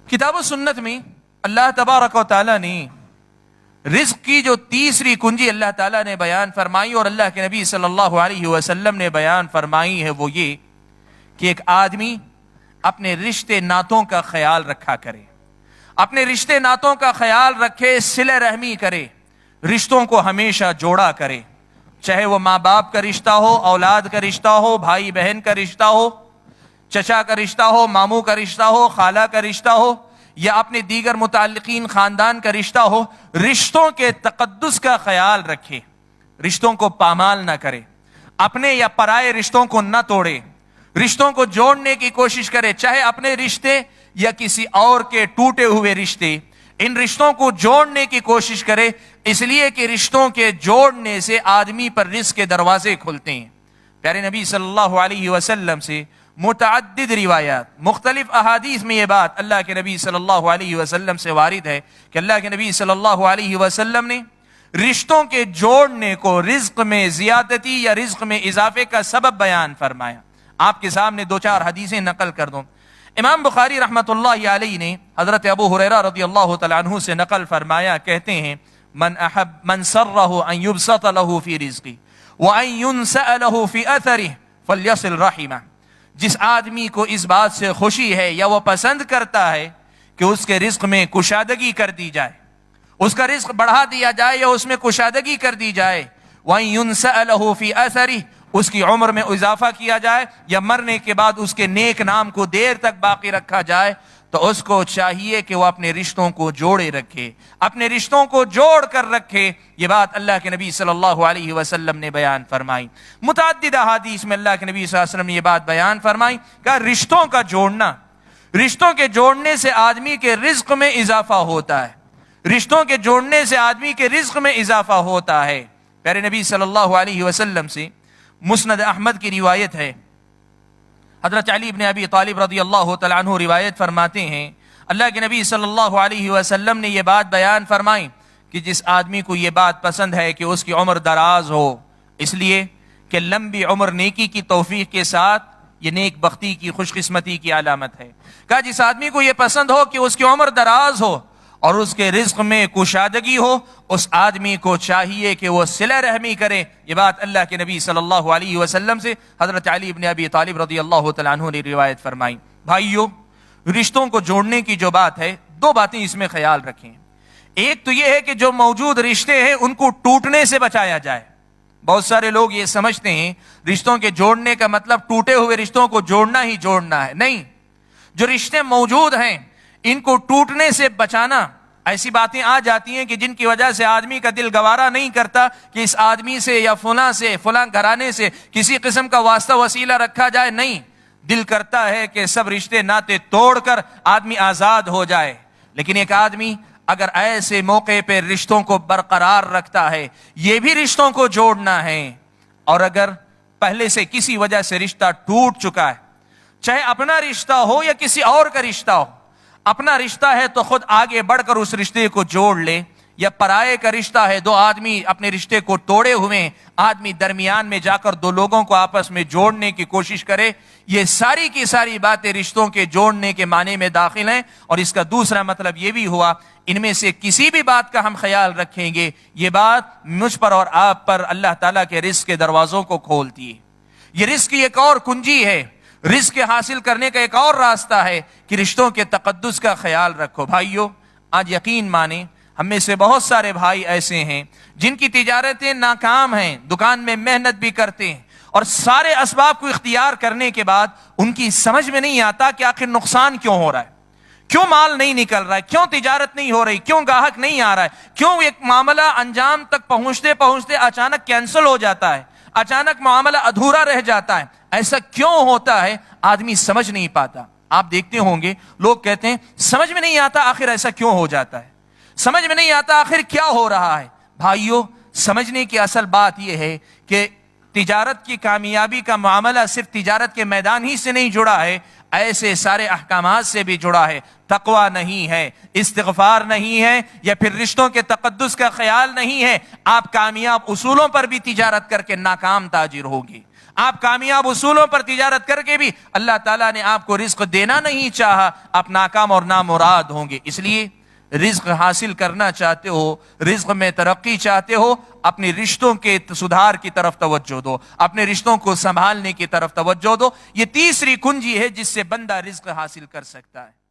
کتاب و سنت میں اللہ تبارک و تعالیٰ نے رزق کی جو تیسری کنجی اللہ تعالیٰ نے بیان فرمائی اور اللہ کے نبی صلی اللہ علیہ وسلم نے بیان فرمائی ہے، وہ یہ کہ ایک آدمی اپنے رشتے ناتوں کا خیال رکھا کرے، اپنے رشتے ناتوں کا خیال رکھے، صلہ رحمی کرے، رشتوں کو ہمیشہ جوڑا کرے، چاہے وہ ماں باپ کا رشتہ ہو، اولاد کا رشتہ ہو، بھائی بہن کا رشتہ ہو، چچا کا رشتہ ہو، ماموں کا رشتہ ہو، خالہ کا رشتہ ہو، یا اپنے دیگر متعلقین خاندان کا رشتہ ہو، رشتوں کے تقدس کا خیال رکھے، رشتوں کو پامال نہ کرے، اپنے یا پرائے رشتوں کو نہ توڑے، رشتوں کو جوڑنے کی کوشش کرے، چاہے اپنے رشتے یا کسی اور کے ٹوٹے ہوئے رشتے، ان رشتوں کو جوڑنے کی کوشش کرے، اس لیے کہ رشتوں کے جوڑنے سے آدمی پر رزق کے دروازے کھلتے ہیں۔ پیارے نبی صلی اللہ علیہ وسلم سے متعدد روایات، مختلف احادیث میں یہ بات اللہ کے نبی صلی اللہ علیہ وسلم سے وارد ہے کہ اللہ کے نبی صلی اللہ علیہ وسلم نے رشتوں کے جوڑنے کو رزق میں زیادتی یا رزق میں اضافے کا سبب بیان فرمایا۔ آپ کے سامنے دو چار حدیثیں نقل کر دوں۔ امام بخاری رحمۃ اللہ علیہ نے حضرت ابو ہریرہ رضی اللہ تعالیٰ عنہ سے نقل فرمایا، کہتے ہیں من سرہ ان یبسط له فی رزقہ وان ينسأ له فی اثرہ فلیصل رحمہ۔ جس آدمی کو اس بات سے خوشی ہے یا وہ پسند کرتا ہے کہ اس کے رزق میں کشادگی کر دی جائے، اس کا رزق بڑھا دیا جائے یا اس میں کشادگی کر دی جائے، وَإِن يُنْسَأَ لَهُ فِي أَثَرِهِ، اس کی عمر میں اضافہ کیا جائے یا مرنے کے بعد اس کے نیک نام کو دیر تک باقی رکھا جائے، تو اس کو چاہیے کہ وہ اپنے رشتوں کو جوڑے رکھے، اپنے رشتوں کو جوڑ کر رکھے۔ یہ بات اللہ کے نبی صلی اللہ علیہ وسلم نے بیان فرمائی۔ متعدد احادیث میں اللہ کے نبی صلی اللہ علیہ وسلم نے یہ بات بیان فرمائی کہ رشتوں کا جوڑنا، رشتوں کے جوڑنے سے آدمی کے رزق میں اضافہ ہوتا ہے، رشتوں کے جوڑنے سے آدمی کے رزق میں اضافہ ہوتا ہے۔ پیارے نبی صلی اللہ علیہ وسلم سے مسند احمد کی روایت ہے، حضرت علی بن ابی طالب رضی اللہ تعالیٰ عنہ روایت فرماتے ہیں، اللہ کے نبی صلی اللہ علیہ وسلم نے یہ بات بیان فرمائی کہ جس آدمی کو یہ بات پسند ہے کہ اس کی عمر دراز ہو، اس لیے کہ لمبی عمر نیکی کی توفیق کے ساتھ یہ نیک بختی کی، خوش قسمتی کی علامت ہے، کہا جس آدمی کو یہ پسند ہو کہ اس کی عمر دراز ہو اور اس کے رزق میں کشادگی ہو، اس آدمی کو چاہیے کہ وہ صلہ رحمی کرے۔ یہ بات اللہ کے نبی صلی اللہ علیہ وسلم سے حضرت علی بن ابی طالب رضی اللہ تعالیٰ عنہ نے روایت فرمائی۔ بھائیو، رشتوں کو جوڑنے کی جو بات ہے، دو باتیں اس میں خیال رکھیں۔ ایک تو یہ ہے کہ جو موجود رشتے ہیں ان کو ٹوٹنے سے بچایا جائے۔ بہت سارے لوگ یہ سمجھتے ہیں رشتوں کے جوڑنے کا مطلب ٹوٹے ہوئے رشتوں کو جوڑنا ہی جوڑنا ہے، نہیں، جو رشتے موجود ہیں ان کو ٹوٹنے سے بچانا۔ ایسی باتیں آ جاتی ہیں کہ جن کی وجہ سے آدمی کا دل گوارا نہیں کرتا کہ اس آدمی سے یا فلاں سے، فلاں گھرانے سے کسی قسم کا واسطہ وسیلہ رکھا جائے، نہیں، دل کرتا ہے کہ سب رشتے ناطے توڑ کر آدمی آزاد ہو جائے۔ لیکن ایک آدمی اگر ایسے موقع پہ رشتوں کو برقرار رکھتا ہے، یہ بھی رشتوں کو جوڑنا ہے، اور اگر پہلے سے کسی وجہ سے رشتہ ٹوٹ چکا ہے، چاہے اپنا رشتہ ہو یا کسی اور کا رشتہ ہو، اپنا رشتہ ہے تو خود آگے بڑھ کر اس رشتے کو جوڑ لے، یا پرائے کا رشتہ ہے، دو آدمی اپنے رشتے کو توڑے ہوئے، آدمی درمیان میں جا کر دو لوگوں کو آپس میں جوڑنے کی کوشش کرے۔ یہ ساری کی ساری باتیں رشتوں کے جوڑنے کے معنی میں داخل ہیں، اور اس کا دوسرا مطلب یہ بھی ہوا ان میں سے کسی بھی بات کا ہم خیال رکھیں گے، یہ بات مجھ پر اور آپ پر اللہ تعالیٰ کے رزق کے دروازوں کو کھولتی ہے۔ یہ رزق کی ایک اور کنجی ہے، رزق حاصل کرنے کا ایک اور راستہ ہے کہ رشتوں کے تقدس کا خیال رکھو۔ بھائیو، آج یقین مانیں ہم میں سے بہت سارے بھائی ایسے ہیں جن کی تجارتیں ناکام ہیں، دکان میں محنت بھی کرتے ہیں، اور سارے اسباب کو اختیار کرنے کے بعد ان کی سمجھ میں نہیں آتا کہ آخر نقصان کیوں ہو رہا ہے، کیوں مال نہیں نکل رہا ہے، کیوں تجارت نہیں ہو رہی، کیوں گاہک نہیں آ رہا ہے، کیوں ایک معاملہ انجام تک پہنچتے پہنچتے اچانک کینسل ہو جاتا ہے، اچانک معاملہ ادھورا رہ جاتا ہے، ایسا کیوں ہوتا ہے؟ آدمی سمجھ نہیں پاتا۔ آپ دیکھتے ہوں گے لوگ کہتے ہیں سمجھ میں نہیں آتا آخر ایسا کیوں ہو جاتا ہے، سمجھ میں نہیں آتا آخر کیا ہو رہا ہے۔ بھائیو، سمجھنے کی اصل بات یہ ہے کہ تجارت کی کامیابی کا معاملہ صرف تجارت کے میدان ہی سے نہیں جڑا ہے، ایسے سارے احکامات سے بھی جڑا ہے۔ تقوی نہیں ہے، استغفار نہیں ہے، یا پھر رشتوں کے تقدس کا خیال نہیں ہے، آپ کامیاب اصولوں پر بھی تجارت کر کے ناکام تاجر ہوگے۔ آپ کامیاب اصولوں پر تجارت کر کے بھی اللہ تعالیٰ نے آپ کو رزق دینا نہیں چاہا، آپ ناکام اور نامراد ہوں گے۔ اس لیے رزق حاصل کرنا چاہتے ہو، رزق میں ترقی چاہتے ہو، اپنے رشتوں کے سدھار کی طرف توجہ دو، اپنے رشتوں کو سنبھالنے کی طرف توجہ دو۔ یہ تیسری کنجی ہے جس سے بندہ رزق حاصل کر سکتا ہے۔